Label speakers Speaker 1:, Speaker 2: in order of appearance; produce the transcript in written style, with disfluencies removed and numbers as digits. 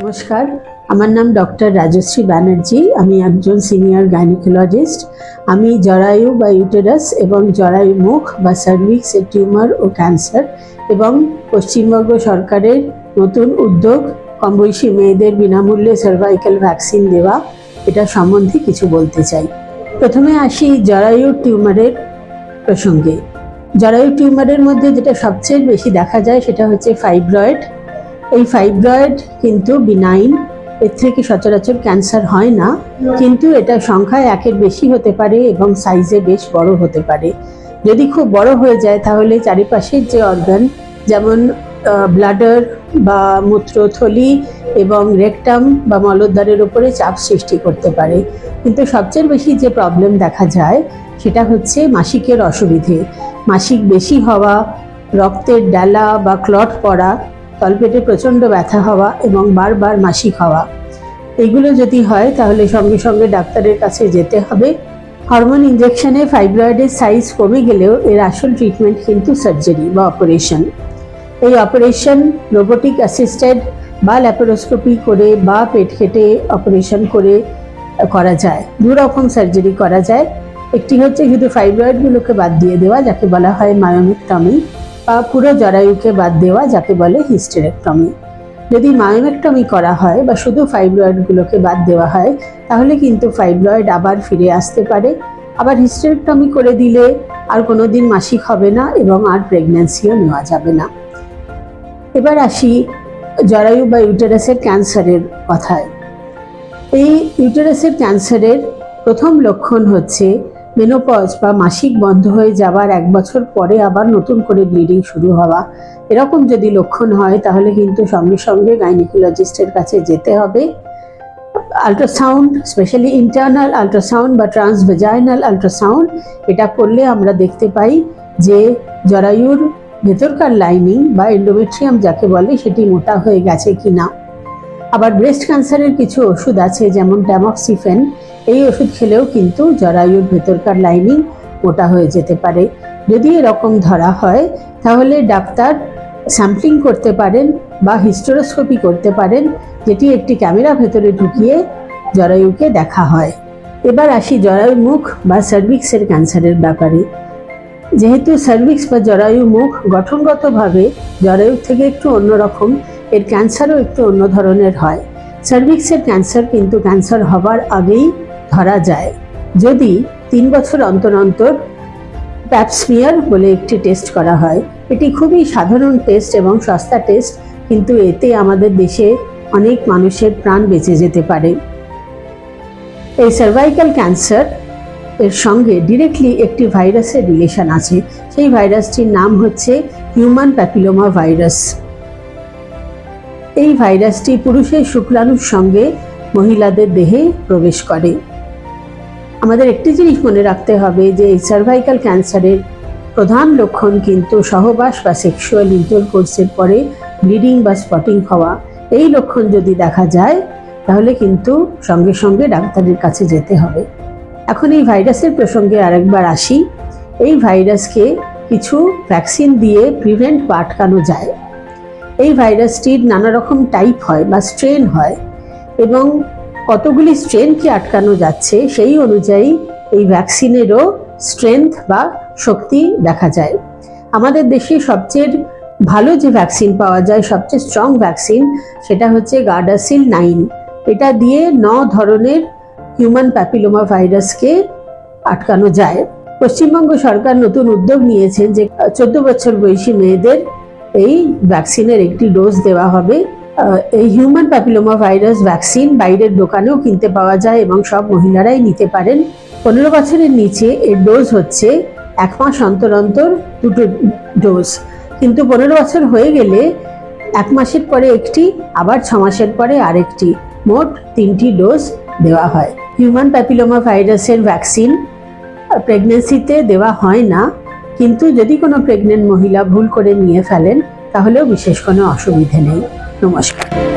Speaker 1: নমস্কার, আমার নাম ডক্টর রাজশ্রী ব্যানার্জি। আমি একজন সিনিয়র গাইনোকোলজিস্ট। আমি জরায়ু বা ইউটেরাস এবং জরায়ু মুখ বা সার্ভিক্সের টিউমার ও ক্যান্সার এবং পশ্চিমবঙ্গ সরকারের নতুন উদ্যোগ কম বয়সী মেয়েদের বিনামূল্যে সার্ভাইকাল ভ্যাকসিন দেওয়া, এটা সম্বন্ধে কিছু বলতে চাই। প্রথমে আসি জরায়ু টিউমারের প্রসঙ্গে। জরায়ু টিউমারের মধ্যে যেটা সবচেয়ে বেশি দেখা যায় সেটা হচ্ছে ফাইব্রয়েড। এই ফাইব্রয়েড কিন্তু বিনাইন, এর থেকে সচরাচর ক্যান্সার হয় না, কিন্তু এটা সংখ্যায় একের বেশি হতে পারে এবং সাইজে বেশ বড় হতে পারে। যদি খুব বড় হয়ে যায় তাহলে চারিপাশের যে অর্গান, যেমন ব্লাডার বা মূত্রথলি এবং রেকটাম বা মলদ্বারের উপরে চাপ সৃষ্টি করতে পারে। কিন্তু সবচেয়ে বেশি যে প্রবলেম দেখা যায় সেটা হচ্ছে মাসিকের অসুবিধে। মাসিক বেশি হওয়া, রক্তের ডালা বা ক্লট পড়া, তলপেটে প্রচণ্ড ব্যথা হওয়া এবং বারবার মাসিক হওয়া, এগুলো যদি হয় তাহলে সঙ্গে সঙ্গে ডাক্তারের কাছে যেতে হবে। হরমোন ইঞ্জেকশনে ফাইব্রয়েডের সাইজ কমে গেলেও এর আসল ট্রিটমেন্ট কিন্তু সার্জারি বা অপারেশন। এই অপারেশন রোবোটিক অ্যাসিস্টেড বা ল্যাপারোস্কোপি করে বা পেট কেটে অপারেশন করে করা যায়। দু রকম সার্জারি করা যায়। একটি হচ্ছে শুধু ফাইব্রয়েডগুলোকে বাদ দিয়ে দেওয়া, যাকে বলা হয় মায়োমেক্টমি, বা পুরো জরায়ুকে বাদ দেওয়া, যাকে বলে হিস্টেরেক্টমি। যদি মায়োমেক্টমি করা হয় বা শুধু ফাইব্রয়েডগুলোকে বাদ দেওয়া হয় তাহলে কিন্তু ফাইব্রয়েড আবার ফিরে আসতে পারে। আবার হিস্টেরেক্টমি করে দিলে আর কোনোদিন মাসিক হবে না এবং আর প্রেগন্যান্সিও নেওয়া যাবে না। এবার আসি জরায়ু বা ইউটেরাসের ক্যান্সারের কথায়। এই ইউটেরাসের ক্যান্সারের প্রথম লক্ষণ হচ্ছে মেনোপজ বা মাসিক বন্ধ হয়ে যাওয়ার 1 বছর পরে আবার নতুন করে ব্লিডিং শুরু হওয়া। এরকম যদি লক্ষণ হয় তাহলে কিন্তু সঙ্গে সঙ্গে গাইনোকোলজিস্টের কাছে যেতে হবে। আল্ট্রাসাউন্ড, স্পেশালি ইন্টারনাল আল্ট্রাসাউন্ড বা ট্রান্সভেজাইনাল আল্ট্রাসাউন্ড, এটা করলে আমরা দেখতে পাই যে জরায়ুর ভেতরকার লাইনিং বা এন্ডোমেট্রিয়াম যাকে বলে সেটি মোটা হয়ে গেছে কিনা। আবার ব্রেস্ট ক্যান্সারের কিছু ওষুধ আছে, যেমন ট্যামক্সিফেন। এই ওষুধ খেলেও কিন্তু জরায়ুর ভেতরকার লাইনিং মোটা হয়ে যেতে পারে। যদি এরকম ধরা হয় তাহলে ডাক্তার স্যাম্পলিং করতে পারেন বা হিস্টেরোস্কোপি করতে পারেন, যেটি একটি ক্যামেরা ভেতরে ঢুকিয়ে জরায়ুকে দেখা হয়। এবার আসি জরায়ু মুখ বা সার্ভিক্সের ক্যান্সারের ব্যাপারে। যেহেতু সার্ভিক্স বা জরায়ু মুখ গঠনগতভাবে জরায়ুর থেকে একটু অন্যরকম, এর ক্যান্সারও একটু অন্য ধরনের হয়। সার্ভিক্সের ক্যান্সার কিন্তু ক্যান্সার হবার আগেই ধরা যায় যদি 3 বছর অন্তর অন্তর প্যাপস্মিয়ার বলে একটি টেস্ট করা হয়। এটি খুবই সাধারণ টেস্ট এবং সস্তা টেস্ট, কিন্তু এতে আমাদের দেশে অনেক মানুষের প্রাণ বেঁচে যেতে পারে। এই সার্ভাইকাল ক্যান্সার এর সঙ্গে ডিরেক্টলি একটি ভাইরাসের রিলেশন আছে। সেই ভাইরাসটির নাম হচ্ছে হিউম্যান প্যাপিলোমা ভাইরাস। এই ভাইরাসটি পুরুষের শুক্রাণুর সঙ্গে মহিলাদের দেহে প্রবেশ করে। আমাদের একটি জিনিস মনে রাখতে হবে যে এই সার্ভাইকাল ক্যান্সারের প্রধান লক্ষণ কিন্তু সহবাস বা সেক্সুয়াল ইন্টারকোর্সের পরে ব্লিডিং বা স্পটিং হওয়া। এই লক্ষণ যদি দেখা যায় তাহলে কিন্তু সঙ্গে সঙ্গে ডাক্তারের কাছে যেতে হবে। এখন এই ভাইরাসের প্রসঙ্গে আরেকবার আসি। এই ভাইরাসকে কিছু ভ্যাকসিন দিয়ে প্রিভেন্ট বা আটকানো যায়। এই ভাইরাসটির নানা রকম টাইপ হয় বা স্ট্রেন হয় এবং কতগুলি স্ট্রেনকে আটকানো যাচ্ছে সেই অনুযায়ী এই ভ্যাকসিনেরও স্ট্রেংথ বা শক্তি দেখা যায়। আমাদের দেশে সবচেয়ে ভালো যে ভ্যাকসিন পাওয়া যায়, সবচেয়ে স্ট্রং ভ্যাকসিন, সেটা হচ্ছে গার্ডাসিল 9। এটা দিয়ে 9 ধরনের হিউম্যান প্যাপিলোমা ভাইরাসকে আটকানো যায়। পশ্চিমবঙ্গ সরকার নতুন উদ্যোগ নিয়েছেন যে 14 বছর বয়সী মেয়েদের এই ভ্যাকসিনের একটি ডোজ দেওয়া হবে। এই হিউম্যান প্যাপিলোমা ভাইরাস ভ্যাকসিন বাইরের দোকানেও কিনতে পাওয়া যায় এবং সব মহিলারাই নিতে পারেন। 15 বছরের নিচে এর ডোজ হচ্ছে 1 মাস অন্তর অন্তর 2টো ডোজ, কিন্তু 15 বছর হয়ে গেলে 1 মাসের পরে একটি, আবার 6 মাসের পরে আরেকটি, মোট 3টি ডোজ দেওয়া হয়। হিউম্যান প্যাপিলোমা ভাইরাসের ভ্যাকসিন প্রেগন্যান্সিতে দেওয়া হয় না, কিন্তু যদি কোনো প্রেগনেন্ট মহিলা ভুল করে নিয়ে ফেলেন তাহলেও বিশেষ কোনো অসুবিধে নেই। নমস্কার।